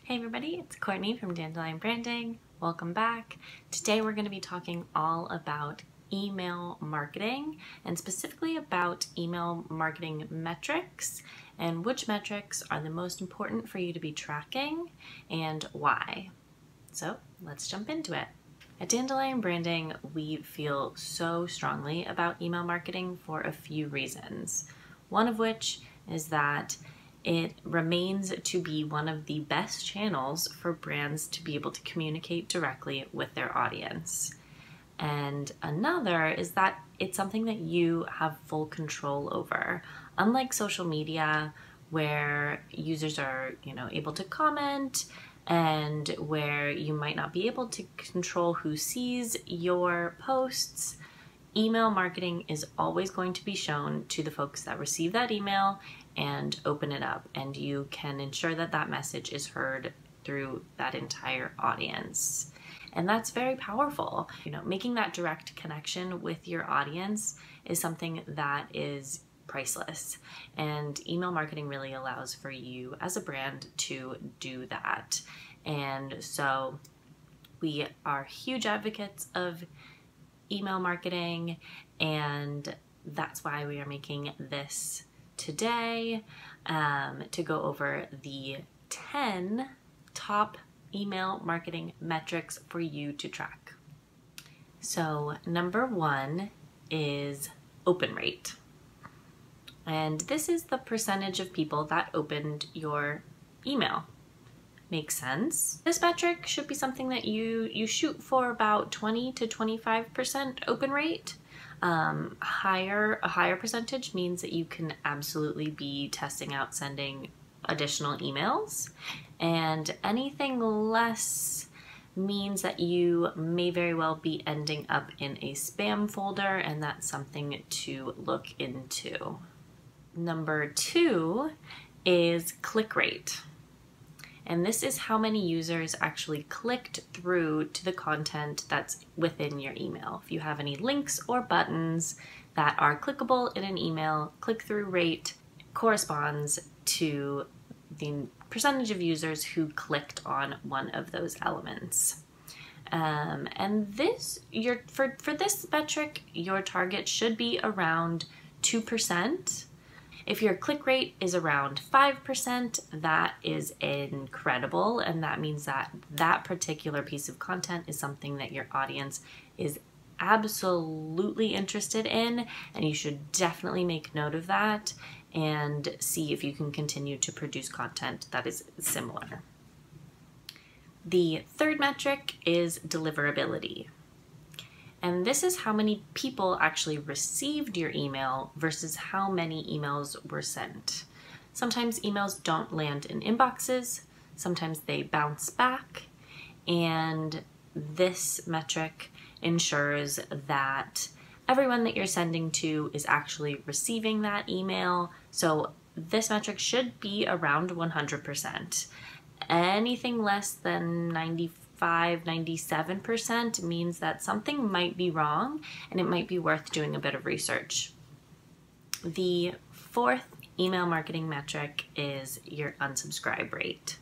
Hey everybody, it's Courtney from Dandelion Branding. Welcome back. Today we're going to be talking all about email marketing and specifically about email marketing metrics and which metrics are the most important for you to be tracking and why. So let's jump into it. At Dandelion Branding, we feel so strongly about email marketing for a few reasons. One of which is that it remains to be one of the best channels for brands to be able to communicate directly with their audience. And another is that it's something that you have full control over. Unlike social media, where users are, able to comment and where you might not be able to control who sees your posts, email marketing is always going to be shown to the folks that receive that email and open it up, and you can ensure that that message is heard through that entire audience. And that's very powerful. Making that direct connection with your audience is something that is priceless, and email marketing really allows for you as a brand to do that. And so we are huge advocates of email marketing, and that's why we are making this today to go over the 10 top email marketing metrics for you to track. So number one is open rate. And this is the percentage of people that opened your email. Makes sense. This metric should be something that you shoot for about 20 to 25% open rate. A higher percentage means that you can absolutely be testing out sending additional emails, and anything less means that you may very well be ending up in a spam folder, and that's something to look into. Number two is click rate. And this is how many users actually clicked through to the content that's within your email. If you have any links or buttons that are clickable in an email, click-through rate corresponds to the percentage of users who clicked on one of those elements. And for this metric, your target should be around 2%. If your click rate is around 5%, that is incredible, and that means that that particular piece of content is something that your audience is absolutely interested in, and you should definitely make note of that and see if you can continue to produce content that is similar. The third metric is deliverability. And this is how many people actually received your email versus how many emails were sent. Sometimes emails don't land in inboxes, sometimes they bounce back, and this metric ensures that everyone that you're sending to is actually receiving that email. So this metric should be around 100%. Anything less than 97% means that something might be wrong and it might be worth doing a bit of research. The fourth email marketing metric is your unsubscribe rate.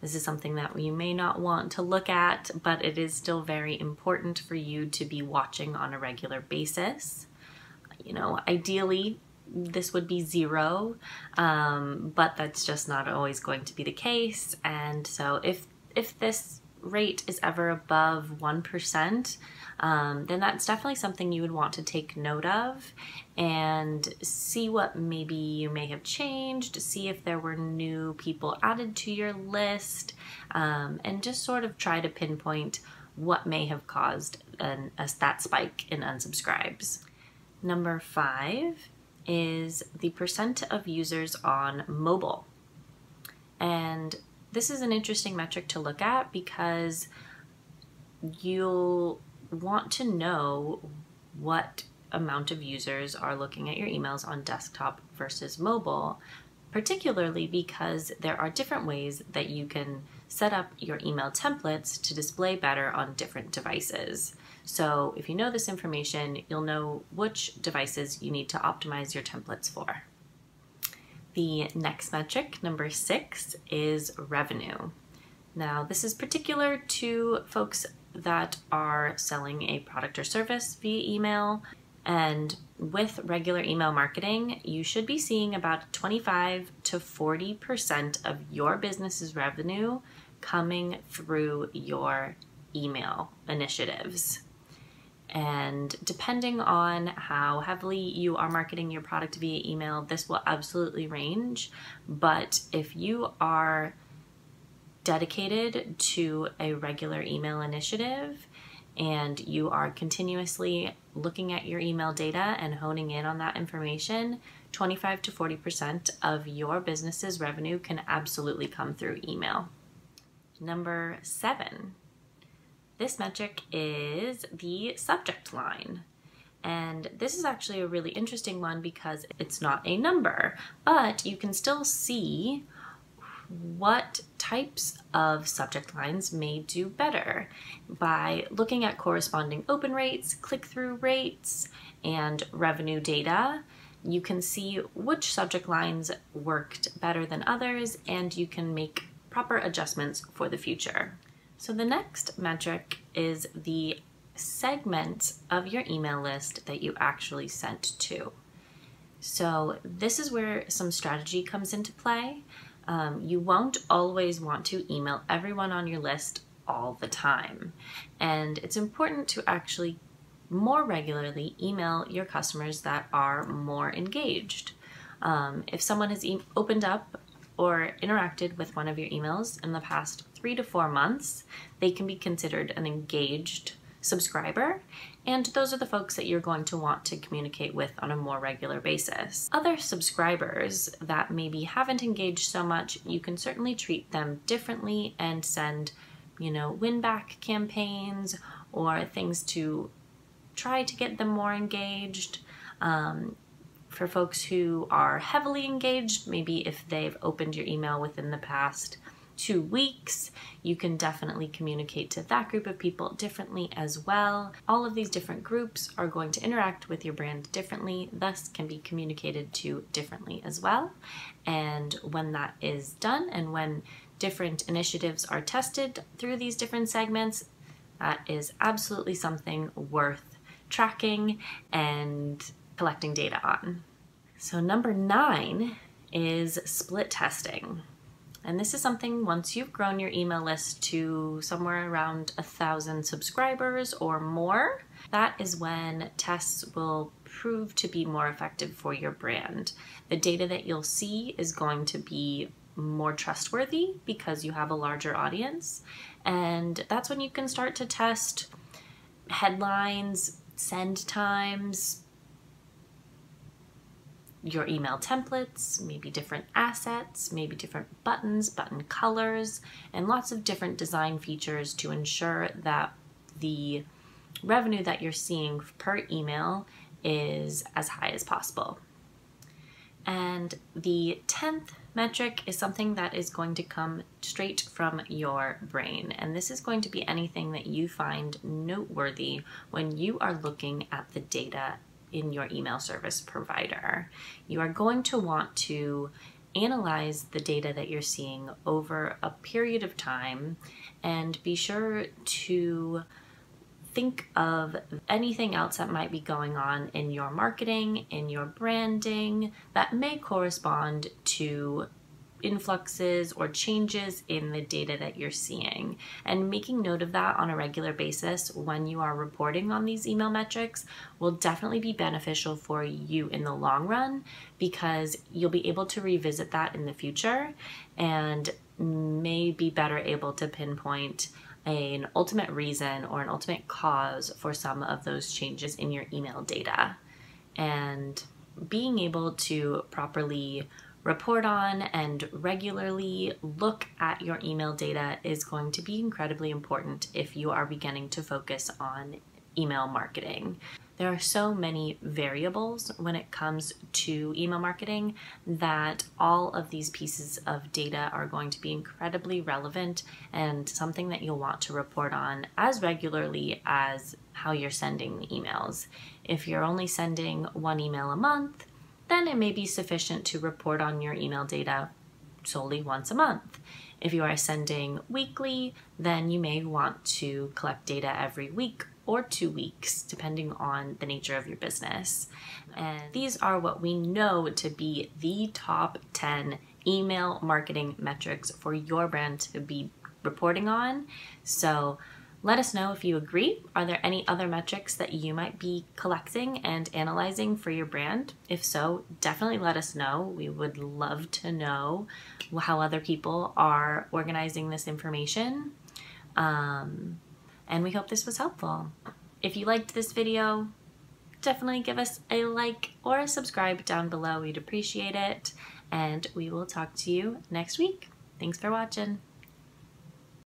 This is something that you may not want to look at, but it is still very important for you to be watching on a regular basis. Ideally, this would be 0, but that's just not always going to be the case. And so if this rate is ever above 1%, then that's definitely something you would want to take note of and see what maybe you may have changed, see if there were new people added to your list, and just sort of try to pinpoint what may have caused that spike in unsubscribes. Number 5 is the percent of users on mobile. And this is an interesting metric to look at because you'll want to know what amount of users are looking at your emails on desktop versus mobile, particularly because there are different ways that you can set up your email templates to display better on different devices. So if you know this information, you'll know which devices you need to optimize your templates for. The next metric, number 6, is revenue. Now, this is particular to folks that are selling a product or service via email. And with regular email marketing, you should be seeing about 25 to 40% of your business's revenue coming through your email initiatives. And depending on how heavily you are marketing your product via email, this will absolutely range. But if you are dedicated to a regular email initiative and you are continuously looking at your email data and honing in on that information, 25 to 40% of your business's revenue can absolutely come through email. Number 7. This metric is the subject line. And this is actually a really interesting one because it's not a number, but you can still see what types of subject lines may do better by looking at corresponding open rates, click-through rates, and revenue data. You can see which subject lines worked better than others, and you can make proper adjustments for the future. So the next metric is the segment of your email list that you actually sent to. So this is where some strategy comes into play. You won't always want to email everyone on your list all the time. And it's important to actually more regularly email your customers that are more engaged. If someone has opened up or interacted with one of your emails in the past 3 to 4 months, they can be considered an engaged subscriber, and those are the folks that you're going to want to communicate with on a more regular basis. Other subscribers that maybe haven't engaged so much, you can certainly treat them differently and send, win-back campaigns or things to try to get them more engaged. For folks who are heavily engaged, maybe if they've opened your email within the past 2 weeks, you can definitely communicate to that group of people differently as well. All of these different groups are going to interact with your brand differently, thus can be communicated to differently as well. And when that is done, and when different initiatives are tested through these different segments, that is absolutely something worth tracking and collecting data on. So number 9 is split testing. And this is something once you've grown your email list to somewhere around 1,000 subscribers or more, that is when tests will prove to be more effective for your brand. The data that you'll see is going to be more trustworthy because you have a larger audience. And that's when you can start to test headlines, send times, your email templates, maybe different assets, maybe different buttons, button colors, and lots of different design features to ensure that the revenue that you're seeing per email is as high as possible. And the 10th metric is something that is going to come straight from your brain. And this is going to be anything that you find noteworthy when you are looking at the data in your email service provider. You are going to want to analyze the data that you're seeing over a period of time and be sure to think of anything else that might be going on in your marketing, in your branding, that may correspond to influxes or changes in the data that you're seeing. And making note of that on a regular basis when you are reporting on these email metrics will definitely be beneficial for you in the long run, because you'll be able to revisit that in the future and may be better able to pinpoint an ultimate reason or an ultimate cause for some of those changes in your email data. And being able to properly report on and regularly look at your email data is going to be incredibly important if you are beginning to focus on email marketing. There are so many variables when it comes to email marketing that all of these pieces of data are going to be incredibly relevant and something that you'll want to report on as regularly as how you're sending the emails. If you're only sending 1 email a month, then it may be sufficient to report on your email data solely once a month. If you are sending weekly, then you may want to collect data every week or 2 weeks, depending on the nature of your business. And these are what we know to be the top 10 email marketing metrics for your brand to be reporting on. So let us know if you agree. Are there any other metrics that you might be collecting and analyzing for your brand? If so, definitely let us know. We would love to know how other people are organizing this information. And we hope this was helpful. If you liked this video, definitely give us a like or a subscribe down below. We'd appreciate it. And we will talk to you next week. Thanks for watching.